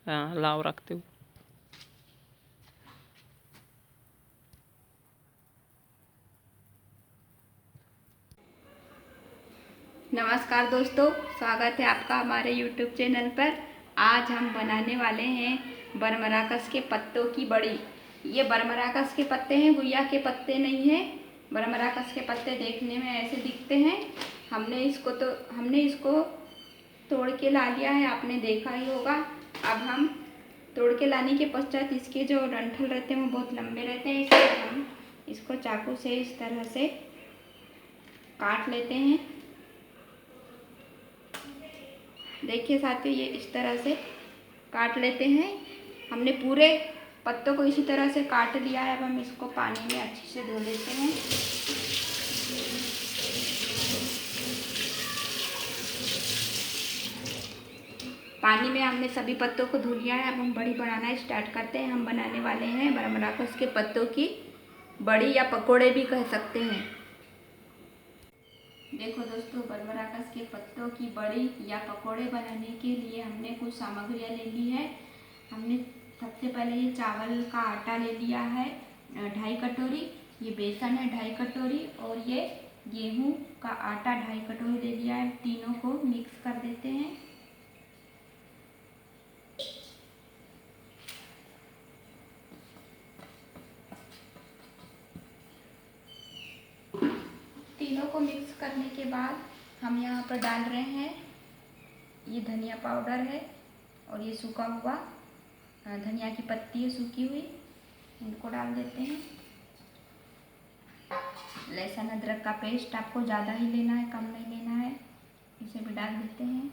हाँ लाओ रखते हो। नमस्कार दोस्तों, स्वागत है आपका हमारे YouTube चैनल पर। आज हम बनाने वाले हैं बरमराकस के पत्तों की बड़ी। ये बरमराकस के पत्ते हैं, गुइया के पत्ते नहीं हैं। बरमराकस के पत्ते देखने में ऐसे दिखते हैं। हमने इसको तोड़ के ला लिया है, आपने देखा ही होगा। अब हम तोड़ के लाने के पश्चात इसके जो डंठल रहते हैं वो बहुत लंबे रहते हैं, इसलिए हम इसको चाकू से इस तरह से काट लेते हैं। देखिए साथियों, ये इस तरह से काट लेते हैं। हमने पूरे पत्तों को इसी तरह से काट लिया है। अब हम इसको पानी में अच्छे से धो लेते हैं। पानी में हमने सभी पत्तों को धो लिया है। अब हम बड़ी बनाना स्टार्ट करते हैं। हम बनाने वाले हैं बरमराकस के पत्तों की बड़ी या पकोड़े भी कह सकते हैं। देखो दोस्तों, बरमराकस के पत्तों की बड़ी या पकोड़े बनाने के लिए हमने कुछ सामग्रियाँ ले ली है। हमने सबसे पहले ये चावल का आटा ले लिया है 2.5 कटोरी, ये बेसन है 2.5 कटोरी, और ये गेहूं का आटा 2.5 कटोरी ले लिया है। तीनों को मिक्स कर देते हैं। तीनों को मिक्स करने के बाद हम यहाँ पर डाल रहे हैं ये धनिया पाउडर है, और ये सूखा हुआ धनिया की पत्ती है सूखी हुई, इनको डाल देते हैं। लहसुन अदरक का पेस्ट आपको ज़्यादा ही लेना है, कम नहीं लेना है, इसे भी डाल देते हैं।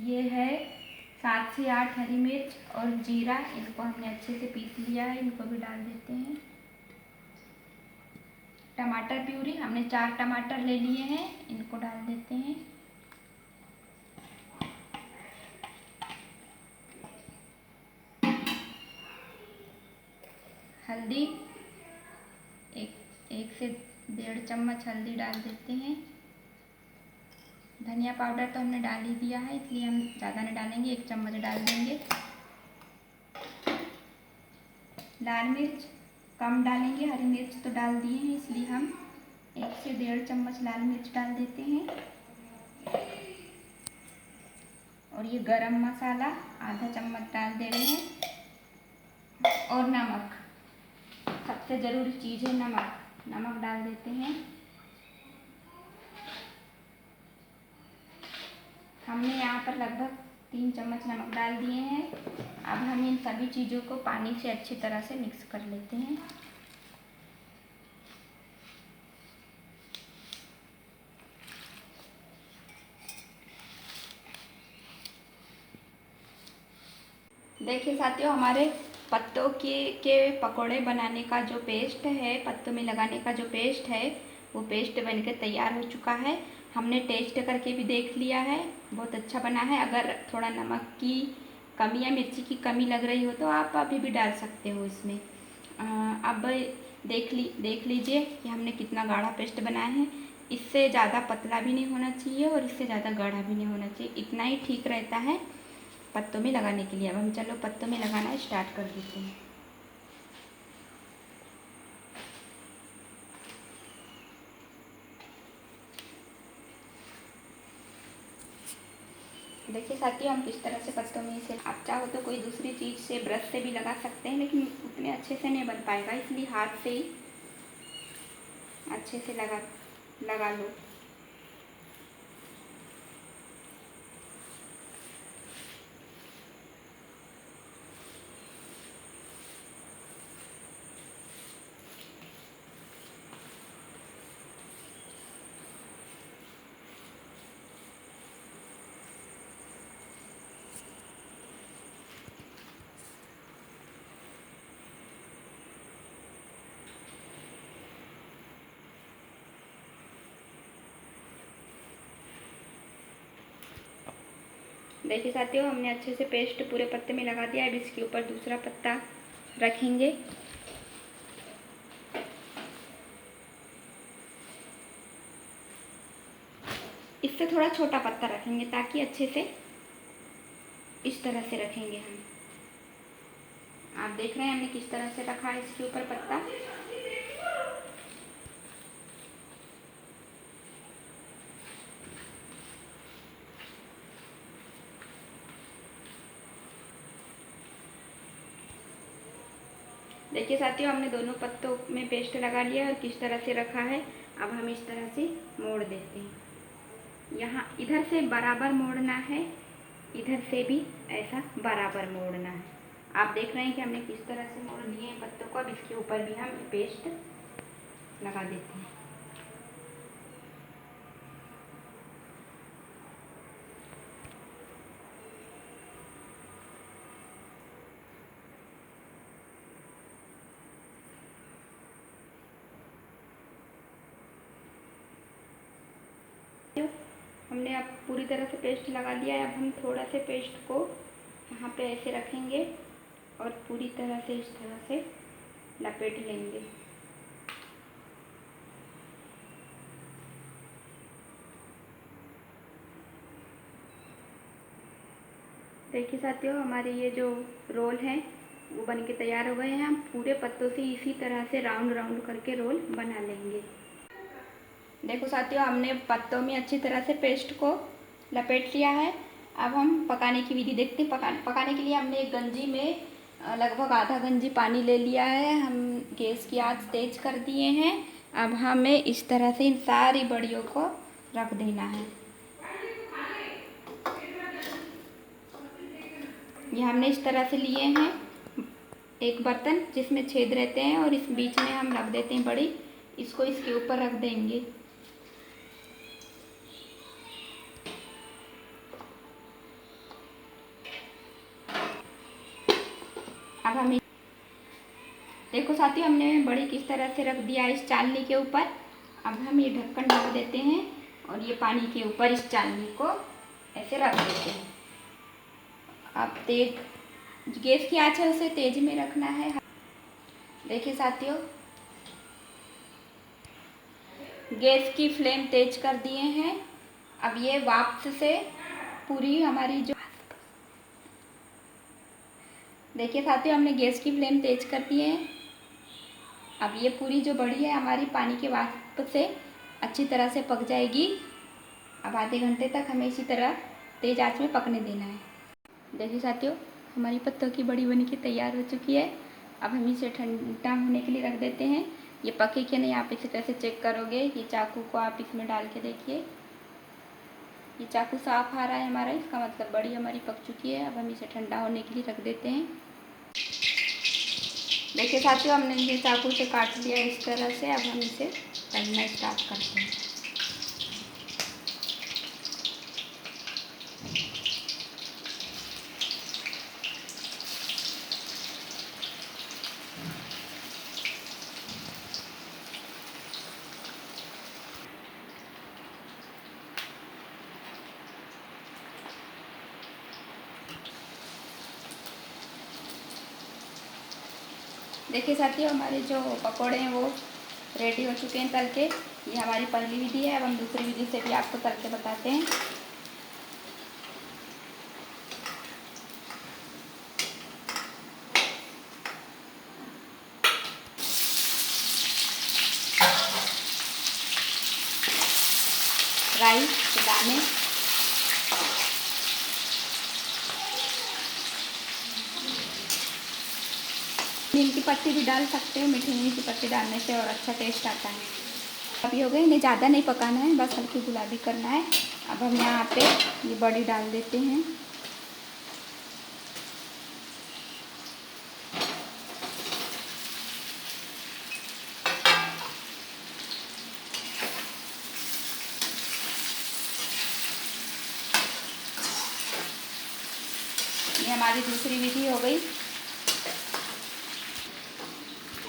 ये है 7 से 8 हरी मिर्च और जीरा, इनको हमने अच्छे से पीस लिया है, इनको भी डाल देते हैं। टमाटर प्यूरी, हमने 4 टमाटर ले लिए हैं, इनको डाल देते हैं। हल्दी, एक से 1.5 चम्मच हल्दी डाल देते हैं। धनिया पाउडर तो हमने डाल ही दिया है, इसलिए हम ज़्यादा नहीं डालेंगे, 1 चम्मच डाल देंगे। लाल मिर्च कम डालेंगे, हरी मिर्च तो डाल दिए हैं, इसलिए हम 1 से 1.5 चम्मच लाल मिर्च डाल देते हैं। और ये गरम मसाला आधा चम्मच डाल दे रहे हैं। और नमक, सबसे ज़रूरी चीज़ है नमक डाल देते हैं। हमने यहाँ पर लगभग 3 चम्मच नमक डाल दिए हैं। अब हम इन सभी चीज़ों को पानी से अच्छी तरह से मिक्स कर लेते हैं। देखिए साथियों, हमारे पत्तों के पकोड़े बनाने का जो पेस्ट है, पत्तों में लगाने का जो पेस्ट है, वो पेस्ट बनकर तैयार हो चुका है। हमने टेस्ट करके भी देख लिया है, बहुत अच्छा बना है। अगर थोड़ा नमक की कमी या मिर्ची की कमी लग रही हो तो आप अभी भी डाल सकते हो इसमें। अब देख लीजिए कि हमने कितना गाढ़ा पेस्ट बनाया है। इससे ज़्यादा पतला भी नहीं होना चाहिए और इससे ज़्यादा गाढ़ा भी नहीं होना चाहिए, इतना ही ठीक रहता है पत्तों में लगाने के लिए। अब हम चलो पत्तों में लगाना स्टार्ट कर देते हैं। देखिए साथियों, हम किस तरह से पत्तों में इसे, आप चाहो तो कोई दूसरी चीज़ से, ब्रश से भी लगा सकते हैं, लेकिन उतने अच्छे से नहीं बन पाएगा, इसलिए हाथ से ही अच्छे से लगा लो। देखिए साथियों, हमने अच्छे से पेस्ट पूरे पत्ते में लगा दिया। अब इसके ऊपर दूसरा पत्ता रखेंगे। इससे थोड़ा छोटा पत्ता रखेंगे ताकि अच्छे से इस तरह से रखेंगे हम। आप देख रहे हैं हमने किस तरह से रखा है इसके ऊपर पत्ता। देखिए साथियों, हमने दोनों पत्तों में पेस्ट लगा लिया और किस तरह से रखा है। अब हम इस तरह से मोड़ देते हैं। यहाँ इधर से बराबर मोड़ना है, इधर से भी ऐसा बराबर मोड़ना है। आप देख रहे हैं कि हमने किस तरह से मोड़ लिए हैं पत्तों को। अब इसके ऊपर भी हम पेस्ट लगा देते हैं। हमने अब पूरी तरह से पेस्ट लगा लिया है। अब हम थोड़ा से पेस्ट को यहाँ पे ऐसे रखेंगे और पूरी तरह से इस तरह से लपेट लेंगे। देखिए साथियों, हमारे ये जो रोल हैं वो बन के तैयार हो गए हैं। हम पूरे पत्तों से इसी तरह से राउंड राउंड करके रोल बना लेंगे। देखो साथियों, हमने पत्तों में अच्छी तरह से पेस्ट को लपेट लिया है। अब हम पकाने की विधि देखते हैं। पकाने के लिए हमने एक गंजी में लगभग आधा गंजी पानी ले लिया है। हम गैस की आंच तेज कर दिए हैं। अब हमें इस तरह से इन सारी बड़ियों को रख देना है। ये हमने इस तरह से लिए हैं एक बर्तन जिसमें छेद रहते हैं और इस बीच में हम रख देते हैं बड़ी। इसको इसके ऊपर रख देंगे। अब हम देखो साथियों, हमने बड़ी किस तरह से रख दिया इस चालनी के ऊपर। अब हम ये ढक्कन ढक देते हैं और ये पानी के ऊपर इस चालनी को ऐसे रख देते हैं। अब तेज गैस की आंच है उसे तेज में रखना है। देखिए साथियों, गैस की फ्लेम तेज कर दिए हैं। अब ये वाष्प से पूरी हमारी जो देखिए साथियों, हमने गैस की फ्लेम तेज कर दी है। अब ये पूरी जो बड़ी है हमारी पानी के वाष्प से अच्छी तरह से पक जाएगी। अब आधे घंटे तक हमें इसी तरह तेज आंच में पकने देना है। देखिए साथियों, हमारी पत्तों की बड़ी बन के तैयार हो चुकी है। अब हम इसे ठंडा होने के लिए रख देते हैं। ये पके कि नहीं आप इसे कैसे चेक करोगे। ये चाकू को आप इसमें डाल के देखिए, ये चाकू साफ आ रहा है हमारा, इसका मतलब बड़ी हमारी पक चुकी है। अब हम इसे ठंडा होने के लिए रख देते हैं। देखिए साथियों, हमने ये चाकू से काट लिया इस तरह से। अब हम इसे तलना स्टार्ट करते हैं। देखिए साथियों, हमारे जो पकोड़े हैं वो रेडी हो चुके हैं तल के। ये हमारी पहली विधि है। अब हम दूसरी विधि से भी आपको तल के बताते हैं। राई के दाने, नीम की पत्ती भी डाल सकते हो। मीठी नीम की पत्ती डालने से और अच्छा टेस्ट आता है। अभी हो गए, इन्हें ज़्यादा नहीं पकाना है, बस हल्की गुलाबी करना है। अब हम यहाँ पे ये बड़ी डाल देते हैं। ये हमारी दूसरी विधि हो गई।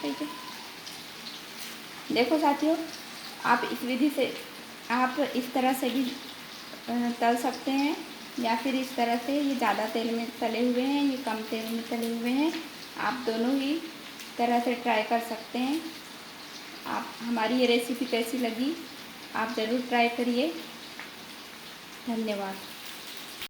ठीक है, देखो साथियों, आप इस विधि से आप इस तरह से भी तल सकते हैं या फिर इस तरह से। ये ज़्यादा तेल में तले हुए हैं, ये कम तेल में तले हुए हैं। आप दोनों ही तरह से ट्राई कर सकते हैं। आप हमारी ये रेसिपी कैसी लगी आप ज़रूर ट्राई करिए। धन्यवाद।